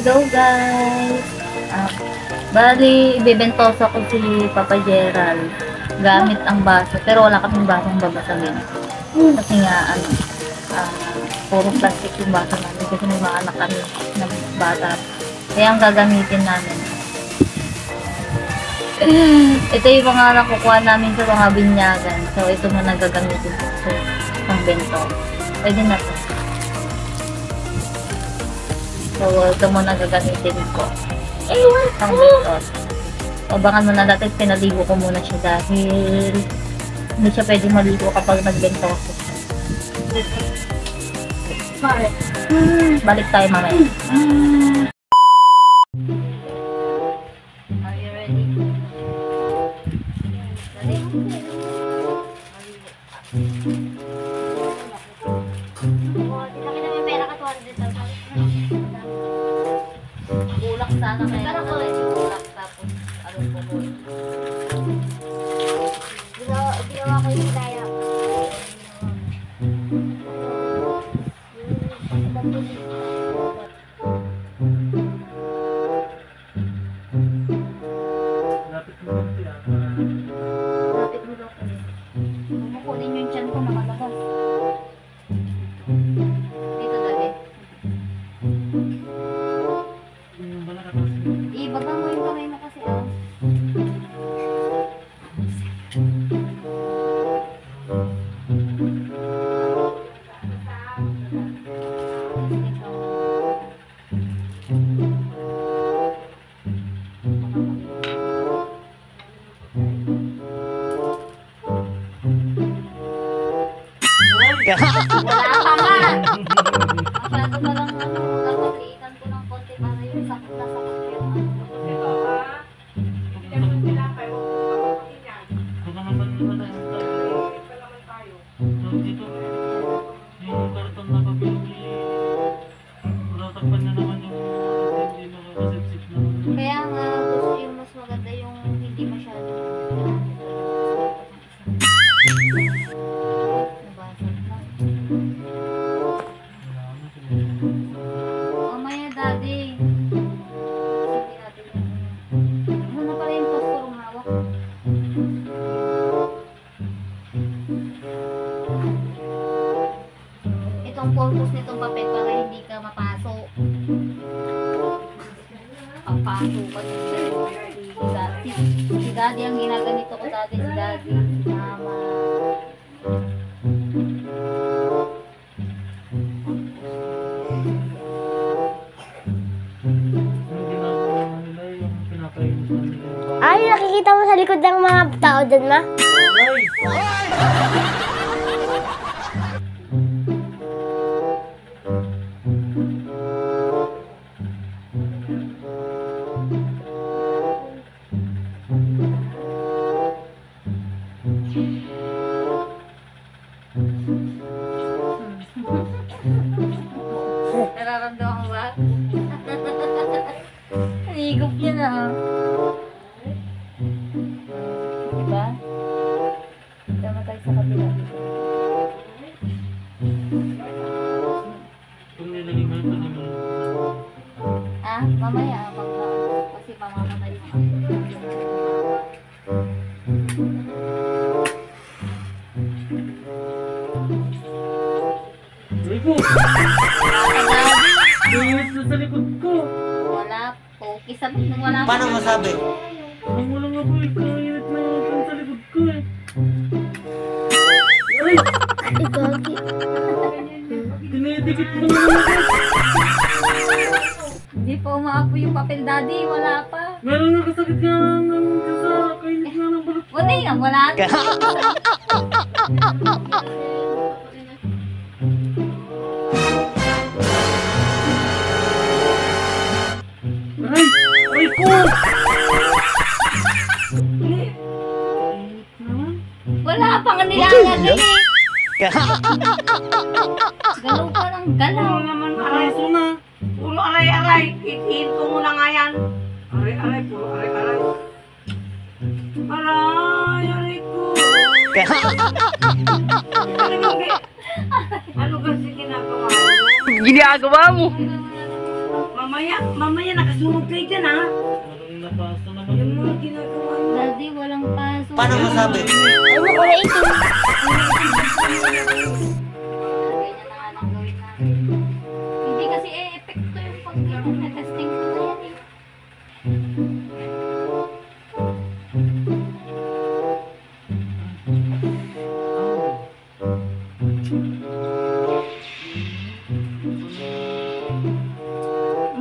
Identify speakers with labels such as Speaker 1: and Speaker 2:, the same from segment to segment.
Speaker 1: Hello guys! Bali, ibibentosa ko si Papa Gerald gamit ang baso. Pero wala kaming basong babasagin. Kasi nga, puro plastic yung baso namin. Kasi may mga anak kami ng bata. Kaya ang gagamitin namin. Ito yung mga nakukuha namin sa mga binyagan. So, ito muna gagamitin ko sa pang-bento. Pwede na to. So, ito muna gagamitin ko. Pang-bentos. Abangan mo na dati, pinaligo ko muna siya dahil hindi siya pwede maligo kapag nagbentos. Balik tayo mamaya. Are you ready? Bulak sana kaya bulak tapos anong pupul. Ginawa ko yung daya.
Speaker 2: Lapit mo lang siya.
Speaker 1: Lapit mo daw ko. Kumukunin yung tiyan ko nakalabas. Dito dali. Ibaba mo yung kamay mo kasi wala pa nga! Masyado na lang napatiitan ko ng konti para yung sakit na sakit yung kaya nga gusto yung mas maganda yung hindi masyado mamaya daddy sige natin yung ano pala yung pastorong hawak itong purpose nitong papel para hindi ka mapaso pampaso pa si daddy ang ginaganito ko dati si daddy si mama
Speaker 3: ay, nakikita mo sa likod ng mga tao dun, ma?
Speaker 1: nararamdaman mo ba? Higop niya na diba? Tama tayo sa kabila.
Speaker 2: Kung nilagay mo ito naman.
Speaker 1: Mamaya kasi pamamatay mo
Speaker 2: Rico! Tingit na sa likod ko!
Speaker 1: wala focus sa wala
Speaker 4: Paano masabi?
Speaker 2: Ang wala nga po, ikainit na ako sa likod ko eh. Ay!
Speaker 3: Igagi.
Speaker 2: Dinidikit mo naman ako!
Speaker 1: hindi pa umaapo yung papel daddy wala pa
Speaker 2: Meron nga kasakit nga ng sa kainit nga ng balot ko.
Speaker 1: wala yan wala
Speaker 2: Ay! Ay ko!
Speaker 1: wala pa nga nilangan din eh galaw pa ng galaw
Speaker 5: naman
Speaker 2: Nakaso na!
Speaker 5: puro aray-aray. Itiin ko muna nga yan. Aray-aray, puro aray-aray. Aray ko. Ano kasi ginagawa mo?
Speaker 4: Ginagawa mo.
Speaker 5: Mamaya nakasunod kayo dyan ha.
Speaker 2: Walang napasa naman.
Speaker 5: Yung mga ginagawa mo.
Speaker 1: Daddy, walang paso.
Speaker 4: Paano masabi?
Speaker 3: Ay, mo kulay ito.
Speaker 1: Ganyan na nga lang gawin natin. Hindi kasi epekto yung pag-testing ko na yan eh.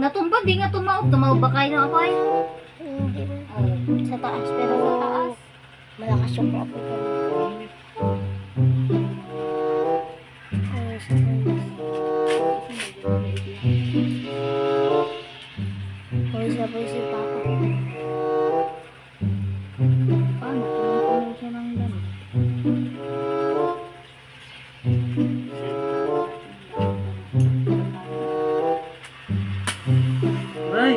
Speaker 1: Natumba, di nga tumaob. Tumaob ba kayo ng apoy?
Speaker 3: Hindi mo.
Speaker 1: Oo.
Speaker 3: Sa taas, pero
Speaker 1: Sa taas.
Speaker 3: malakas yung apoy ko. Ay, sa taas. Pawis na pawis si Papa.
Speaker 1: Paano? Pumunta siya ng ganun.
Speaker 2: Ay!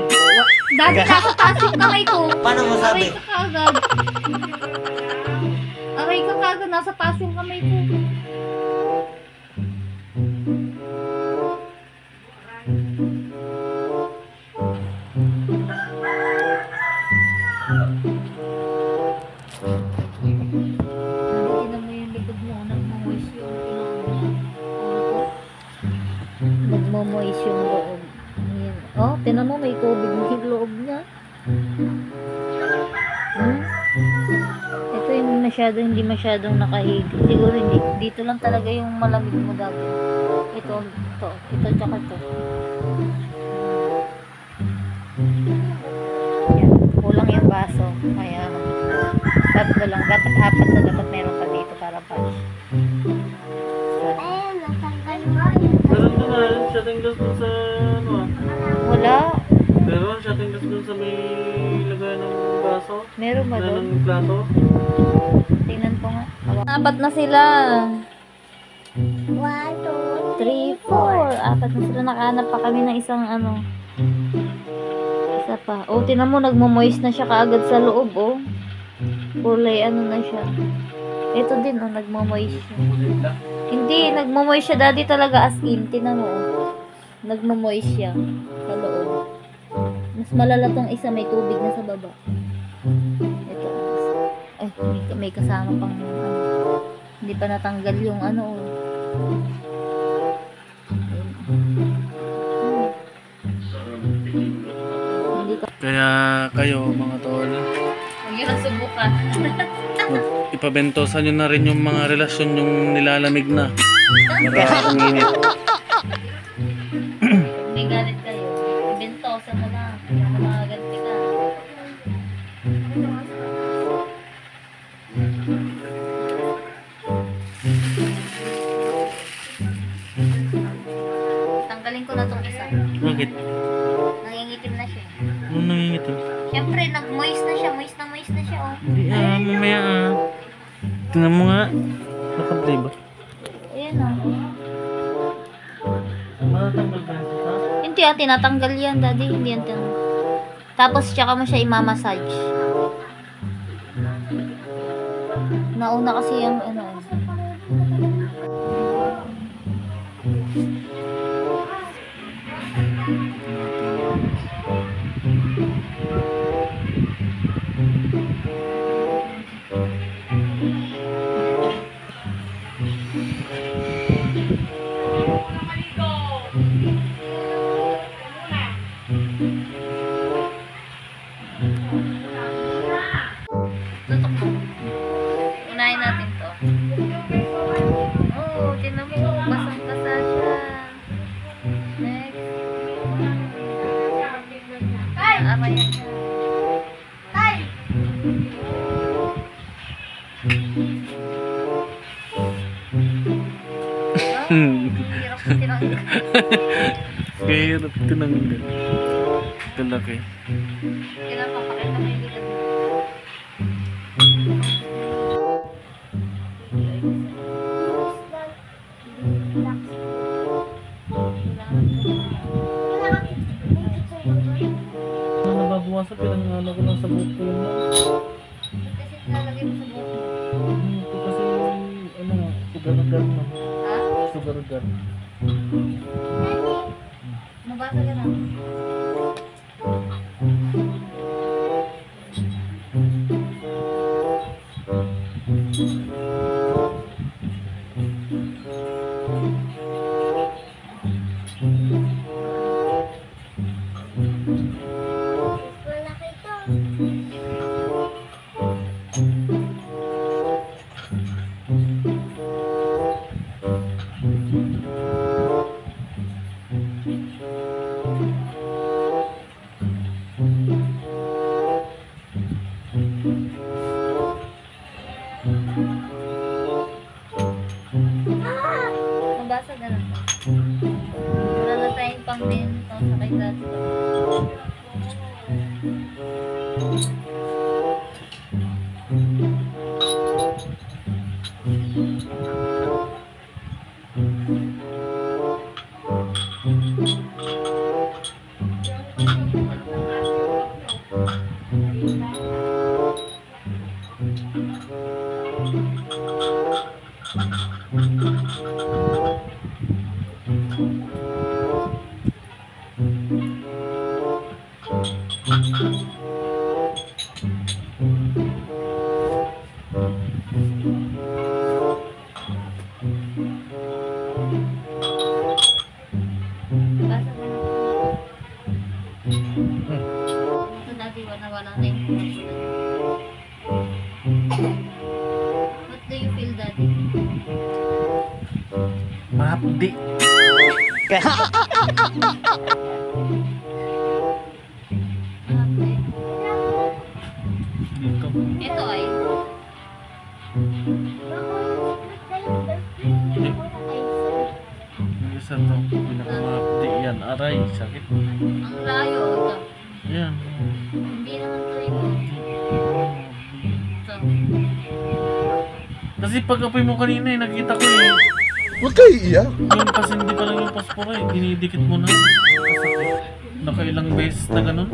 Speaker 1: Dati nasa taas yung kamay ko.
Speaker 4: Paano masabi?
Speaker 1: Aray ka kagad. Aray ka kagad. Nasa taas yung kamay ko. Tinan mo yung likod mo. Nagmamoist yung nagmamoist yung loob. Ayan. Oh, tinan mo may COVID yung loob niya. Hmm? Ito yung hindi masyadong nakahig. Siguro hindi. Dito lang talaga yung malamig mo dati. Ito, tsaka ito. Yan. Kulang yung baso. Kaya, tatlo lang. Dapat apat na dapat meron pa dito para patch.
Speaker 3: Ayun, natanggal mo.
Speaker 2: Meron naman, shutting glass dun sa ano ah.
Speaker 1: Wala.
Speaker 2: Meron, shutting glass dun sa may lagay ng baso.
Speaker 1: Meron ba
Speaker 2: Wala
Speaker 1: doon?
Speaker 2: ng plato.
Speaker 1: Tingnan ko nga. Apat na sila.
Speaker 3: 1, 2,
Speaker 1: 3, 4. Apat na sila. Nakahanap pa kami ng isang ano. Isa pa. Oh, tinan mo, nagmo-moist na siya kaagad sa loob, oh. Kulay, ano na siya. Ito din, oh, nagmo-moist siya. Hindi, nagmo-moist siya. Daddy talaga as in. Tinan mo, oh. Nagmo-moist siya sa loob. Mas malala tong isa, may tubig na sa baba. Ito. Ay, may kasama pang ano. Hindi pa natanggal yung ano, oh. Hindi ka.
Speaker 2: Kaya kayo mga tol,
Speaker 1: Huwag yun ang subukan.
Speaker 2: ipabentosan nyo na rin yung mga relasyon yung nilalamig na. Para uminit.
Speaker 1: May galit kayo. Ibentosa mo na. Kaya magaganti ka. Tanggalin ko na tong isa.
Speaker 2: Bakit?
Speaker 1: Nangingitim na siya.
Speaker 2: Ano nangingit eh?
Speaker 1: Siyempre, nag-moist na siya. Moist na siya, oh.
Speaker 2: Hindi mamaya ah. Tingnan mo nga. Nakaplay ba?
Speaker 1: Ayan, oh.
Speaker 2: Matatanggal ba yan sa?
Speaker 1: Hindi, tinatanggal yan, daddy. Hindi yan tinatanggal. Tapos, tsaka mo siya i-massage. Nauna kasi yung ano. Tutok mo. Unahin natin to. Oh, tinan mo. Basang-basa siya. Next. Aamayan siya. Hirap na tinanggal.
Speaker 2: Kahirap tinanggal. Kalaki.
Speaker 1: Kailangan papakita mo yung likod mo.
Speaker 2: Ano nababawasan? Pinangano ko lang sa buhok ko yun.
Speaker 1: Kasi nilalagay mo sa buhok mo.
Speaker 2: Ito kasi ano nga, sugar-gar na.
Speaker 1: Ha?
Speaker 2: Sugar-gar.
Speaker 1: Nabasa ka na.
Speaker 3: Malaki to.
Speaker 1: Mabasa ganun ba? Wala na tayong pang din sa kay dati. Basa ganun. Ito dati wala tayong pang. What do you feel, Daddy?
Speaker 2: Mahapdi. Dito.
Speaker 1: Ito ay
Speaker 2: Yung isa to. Pinakamahapdi yan. Aray. Sakit.
Speaker 1: ang layo. Ito.
Speaker 2: Yan.
Speaker 1: Hindi naman to ito. Ito.
Speaker 2: Kasi pag apoy mo kanina eh, nakita ko eh.
Speaker 4: Huwag kayo iiyak.
Speaker 2: Yung kasi hindi pa lang yung paspora eh. Dinidikit mo na. Kasakit. Nakailang beses na ganun.